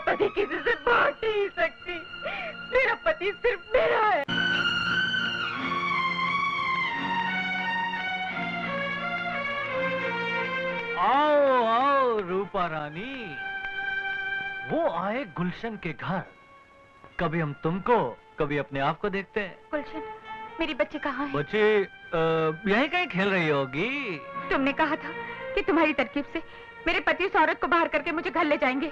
पति किसी से बांट नहीं सकती। मेरा पति सिर्फ मेरा है। आओ आओ रूपा रानी, वो आए गुलशन के घर। कभी हम तुमको, कभी अपने आप को देखते हैं। गुलशन, मेरी बच्ची कहाँ है? बच्ची यहीं कहीं खेल रही होगी। तुमने कहा था कि तुम्हारी तरकीब से मेरे पति उस औरत को बाहर करके मुझे घर ले जाएंगे,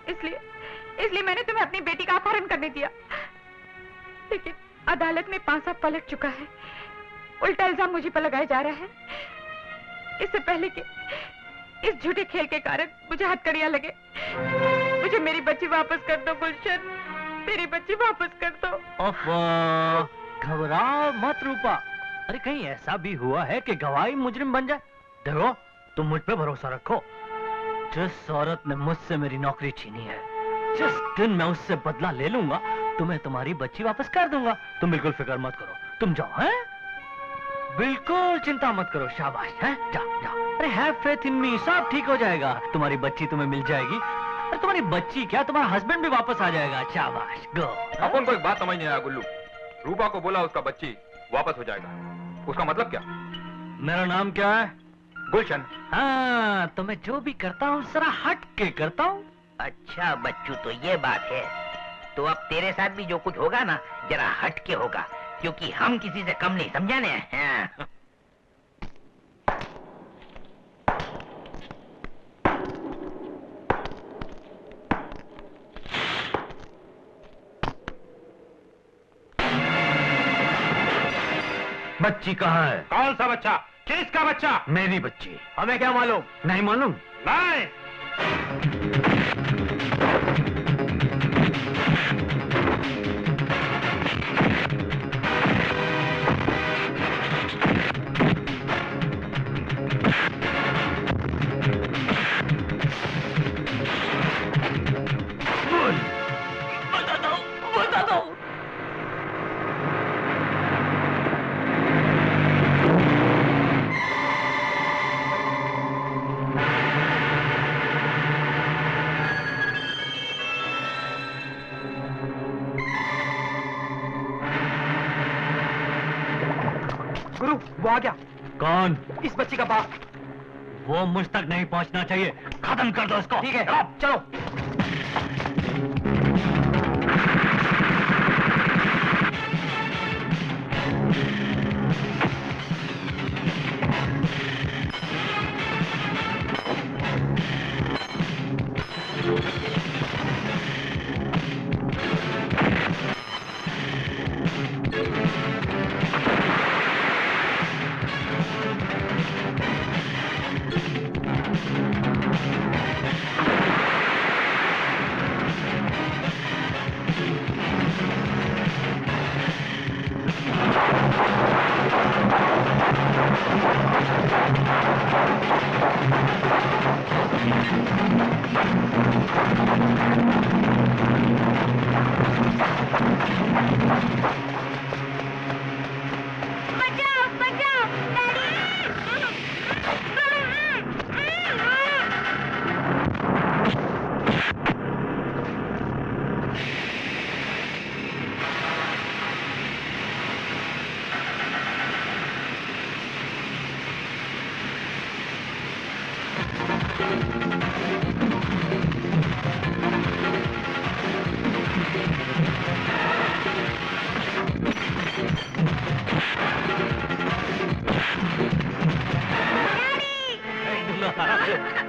इसलिए मैंने तुम्हें अपनी बेटी का अपहरण करने दिया। लेकिन अदालत में पांसा पलट चुका है। उल्टा इल्जाम मुझे पर लगाया जा रहा है। इससे पहले कि इस झूठे खेल के कारण मुझे हथकड़ियां लगे, मुझे मेरी बच्ची वापस कर दो गुलशन, मेरी बच्ची वापस कर दो। घबराओ मत रूपा। अरे कहीं ऐसा भी हुआ है कि गवाही मुजरिम बन जाए? देखो, तुम मुझ पे भरोसा रखो। जिस औरत ने मुझसे मेरी नौकरी छीनी है, जिस दिन मैं उससे बदला ले लूंगा, तुम्हें तुम्हारी बच्ची वापस कर दूंगा। तुम बिल्कुल फिक्र मत करो, तुम जाओ। हैं? बिल्कुल चिंता मत करो। शाबाश, हैं? जाओ जाओ। अरे हैव फेथ इन मी, सब ठीक हो जाएगा। तुम्हारी बच्ची तुम्हें मिल जाएगी। अरे तुम्हारी बच्ची क्या, तुम्हारा हस्बैंड भी वापस आ जाएगा। शाबाश, गो। अपन को एक बात समझ नहीं आया गुल्लू। रूपा को बोला उसका बच्ची वापस हो जाएगा, उसका मतलब क्या? मेरा नाम क्या है? गुलशन। हाँ, तो मैं जो भी करता हूँ जरा हट के करता हूँ। अच्छा बच्चू, तो ये बात है। तो अब तेरे साथ भी जो कुछ होगा ना, जरा हट के होगा, क्योंकि हम किसी से कम नहीं, समझा ने? हाँ। बच्ची कहाँ है? कौन सा बच्चा? किसका बच्चा? मेरी बच्ची। हमें क्या मालूम? नहीं मालूम? नहीं। बता दो। गुरु, वो आ गया। कौन? इस बच्ची का बाप। वो मुझ तक नहीं पहुंचना चाहिए। खत्म कर दो इसको। ठीक है, चलो।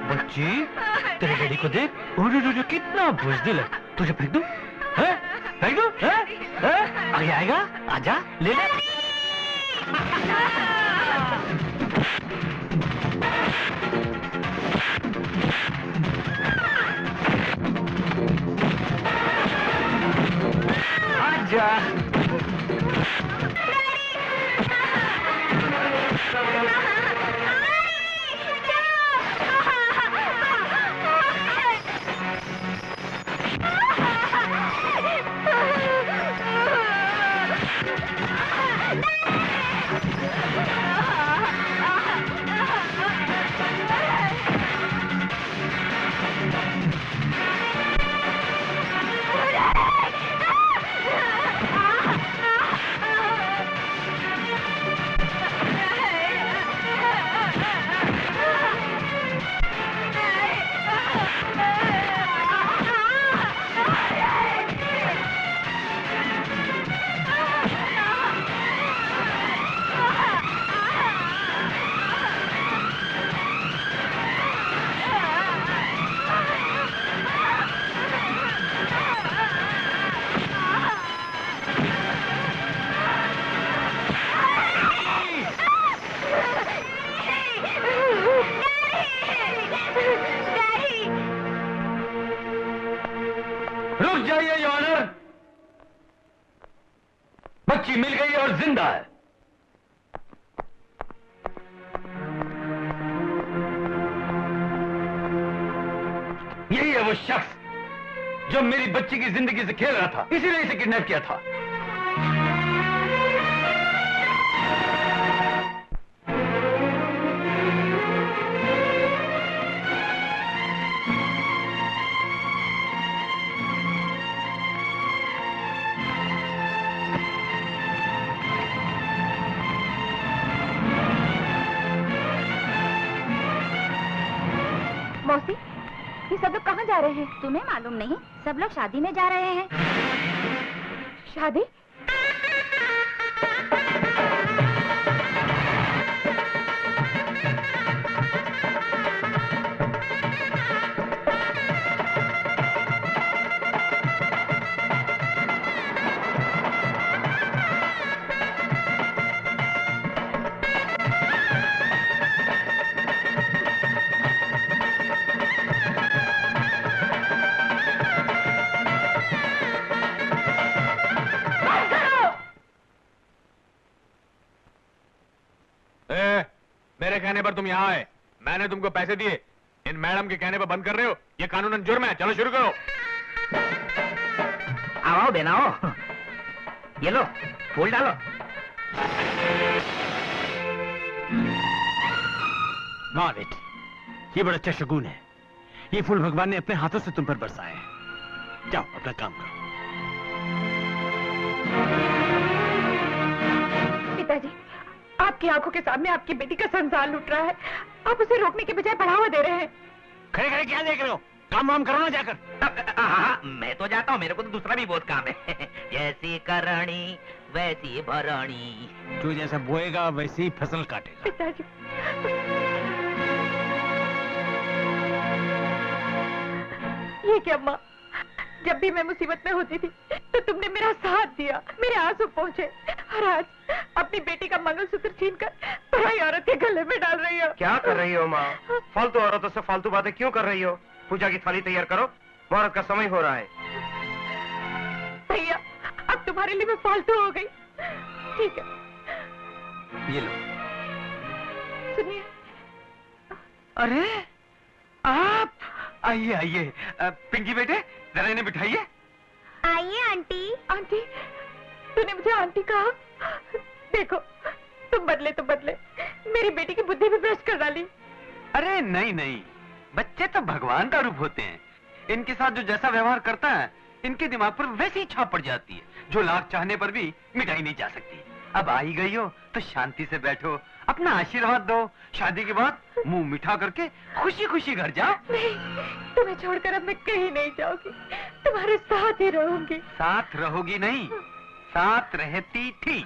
बच्ची, तेरे डैडी को देख, कितना बुज़दिल है। तुझे फेंक दूं? हैं? फेंक दूं? हैं? आगे आएगा? आजा, ले ले। आजा। रुक जाइए योर ऑनर। बच्ची मिल गई और जिंदा है। यही है वो शख्स जो मेरी बच्ची की जिंदगी से खेल रहा था, इसीलिए इसे किडनैप किया था। मौसी, ये सब लोग कहाँ जा रहे हैं? तुम्हें मालूम नहीं? सब लोग शादी में जा रहे हैं। शादी? मेरे कहने पर तुम यहाँ आए, मैंने तुमको पैसे दिए, इन मैडम के कहने पर बंद कर रहे हो, ये कानूनन जुर्म है। चलो शुरू करो। आओ बेना आओ, ये लो फूल डालो। वाह बेटी, ये बड़ा अच्छा शगुन है। ये फूल भगवान ने अपने हाथों से तुम पर बरसाए हैं। जाओ अपना काम करो। पिताजी, आपकी आंखों के सामने आपकी बेटी का संसार लूट रहा है, आप उसे रोकने के बजाय बढ़ावा दे रहे हैं। खड़े खड़े क्या देख रहे हो? काम वाम करो ना जाकर। हाँ, मैं तो जाता हूँ, मेरे को तो दूसरा भी बहुत काम है। जैसी करणी वैसी भरणी। तू जैसा बोएगा वैसी ही फसल काटेगा। पिताजी, ये क्या माँ, जब भी मैं मुसीबत में होती थी तो तुमने मेरा साथ दिया, मेरे आंसू पहुँचे, और आज अपनी बेटी का मंगलसूत्र छीनकर पराई औरत के गले में डाल रही हो। क्या कर रही हो माँ? फालतू औरतों से फालतू बातें क्यों कर रही हो? पूजा की थाली तैयार करो, मुहूर्त का समय हो रहा है। भैया, अब तुम्हारे लिए मैं फालतू हो गई। ठीक है, ये लो। सुनिए। अरे आप आइए आइए। पिंकी बेटे, जरा इन्हें बिठाइए। आइए आंटी। आंटी, तूने मुझे आंटी कहा? देखो, तुम बदले तो बदले, मेरी बेटी की बुद्धि भी भ्रष्ट कर डाली। अरे नहीं नहीं, बच्चे तो भगवान का रूप होते हैं। इनके साथ जो जैसा व्यवहार करता है, इनके दिमाग पर वैसी ही छाप पड़ जाती है, जो लाख चाहने पर भी मिटाई नहीं जा सकती। अब आ ही गई हो तो शांति से बैठो, अपना आशीर्वाद दो। शादी के बाद मुंह मीठा करके खुशी खुशी घर जाओ। नहीं, तुम्हें छोड़कर अब मैं कहीं नहीं जाऊंगी, तुम्हारे साथ ही रहूंगी। साथ रहोगी नहीं, साथ रहती थी,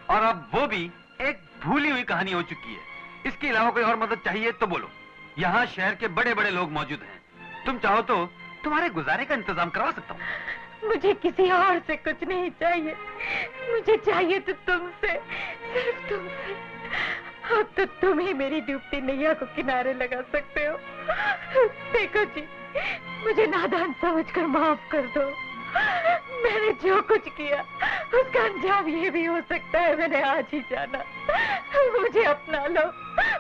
और अब वो भी एक भूली हुई कहानी हो चुकी है। इसके अलावा कोई और मदद चाहिए तो बोलो। यहाँ शहर के बड़े बड़े लोग मौजूद हैं, तुम चाहो तो तुम्हारे गुजारे का इंतजाम करवा सकता हूँ। मुझे किसी और से कुछ नहीं चाहिए, मुझे चाहिए तो तुमसे, सिर्फ तुमसे। अब तो तुम ही मेरी डूबती नैया को किनारे लगा सकते हो। देखो जी, मुझे नादान समझकर माफ कर दो। मैंने जो कुछ किया उसका अंजाम ये भी हो सकता है मैंने आज ही जाना। मुझे अपना लो,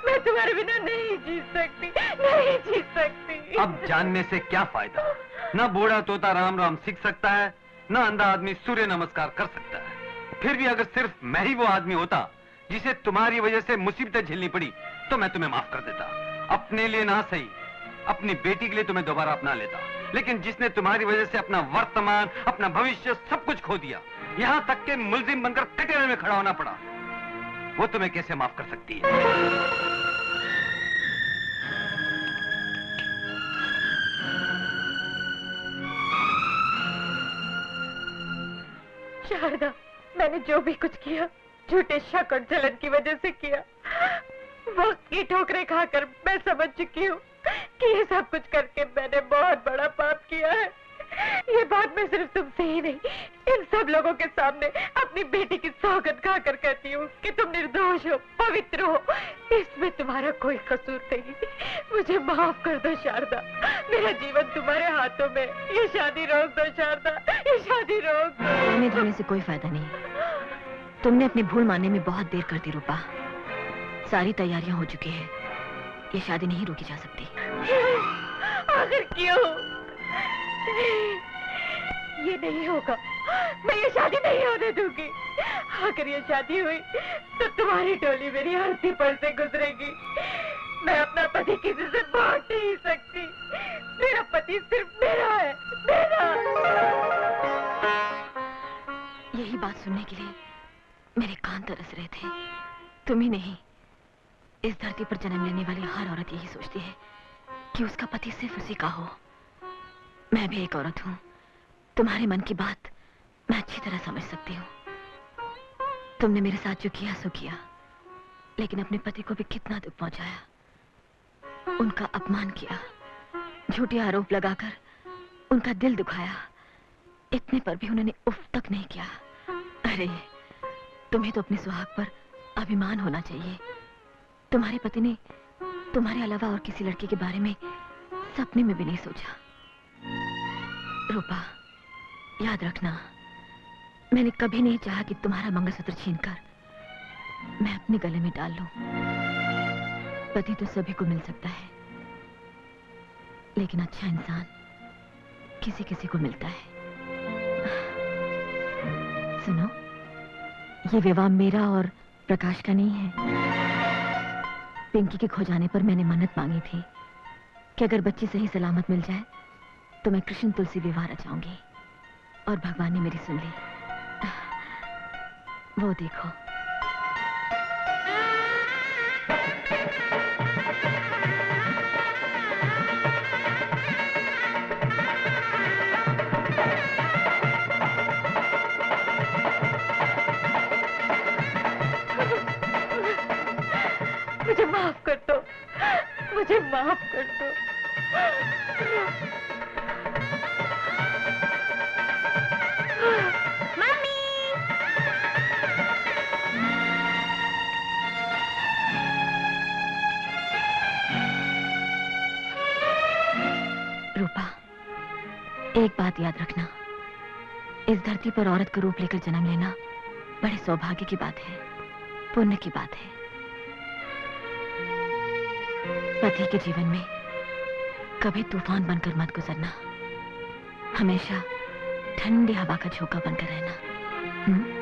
मैं तुम्हारे बिना नहीं जी सकती, नहीं जी सकती। अब जानने से क्या फायदा? ना बूढ़ा तोता राम राम सीख सकता है, ना अंधा आदमी सूर्य नमस्कार कर सकता है। फिर भी अगर सिर्फ मैं ही वो आदमी होता जिसे तुम्हारी वजह से मुसीबतें झेलनी पड़ी, तो मैं तुम्हें माफ कर देता। अपने लिए ना सही, अपनी बेटी के लिए तुम्हें दोबारा अपना लेता। लेकिन जिसने तुम्हारी वजह से अपना वर्तमान, अपना भविष्य सब कुछ खो दिया, यहाँ तक के मुलजिम बनकर कटघरे में खड़ा होना पड़ा, वो तुम्हें कैसे माफ कर सकती है? शारदा, मैंने जो भी कुछ किया झूठे शक और जलन की वजह से किया। वक्त की ठोकरें खाकर मैं समझ चुकी हूँ कि ये सब कुछ करके मैंने बहुत बड़ा पाप किया है। ये बात मैं सिर्फ तुमसे ही नहीं, इन सब लोगों के सामने अपनी बेटी की सौगंध खाकर कहती हूँ कि तुम निर्दोष हो, पवित्र हो, इसमें तुम्हारा कोई कसूर नहीं। मुझे माफ कर दो शारदा, मेरा जीवन तुम्हारे हाथों में। ये शादी रोक दो शारदा, ये शादी रोक दो। रोने धोने से कोई फायदा नहीं। तुमने अपनी भूल मानने में बहुत देर कर दी रूपा। सारी तैयारियां हो चुकी है, ये शादी नहीं रोकी जा सकती। आखिर क्यों? ये नहीं होगा, मैं ये शादी नहीं होने दूंगी। अगर ये शादी हुई तो तुम्हारी टोली मेरी अर्थी पर से गुजरेगी। मैं अपना पति किसी से बांट नहीं सकती। मेरा पति सिर्फ मेरा है, मेरा। यही बात सुनने के लिए मेरे कान तरस रहे थे। तुम ही नहीं, इस धरती पर जन्म लेने वाली हर औरत यही सोचती है कि उसका पति सिर्फ उसी का हो। मैं भी एक औरत हूँ। तुम्हारे मन की बात मैं अच्छी तरह समझ सकती हूँ। तुमने मेरे साथ जो किया सो किया, लेकिन अपने पति को भी कितना दुख पहुंचाया। उनका अपमान किया, झूठे आरोप लगाकर उनका दिल दुखाया। इतने पर भी उन्होंने उफ तक नहीं किया। अरे तुम्हें तो अपने सुहाग पर अभिमान होना चाहिए। तुम्हारे पति ने तुम्हारे अलावा और किसी लड़के के बारे में सपने में भी नहीं सोचा। रूपा, याद रखना, मैंने कभी नहीं चाहा कि तुम्हारा मंगलसूत्र छीनकर मैं अपने गले में डाल लूं। पति तो सभी को मिल सकता है, लेकिन अच्छा इंसान किसी किसी को मिलता है। सुनो, ये विवाह मेरा और प्रकाश का नहीं है। पिंकी के खो जाने पर मैंने मन्नत मांगी थी कि अगर बच्ची सही सलामत मिल जाए तो मैं कृष्ण तुलसी विवाह रचाऊंगी, और भगवान ने मेरी सुन ली। वो देखो। मुझे माफ कर दो, मुझे माफ कर दो। रूपा, एक बात याद रखना, इस धरती पर औरत का रूप लेकर जन्म लेना बड़े सौभाग्य की बात है, पुण्य की बात है। पति के जीवन में कभी तूफान बनकर मत गुजरना, हमेशा ठंडी हवा का झोंका बनकर रहना।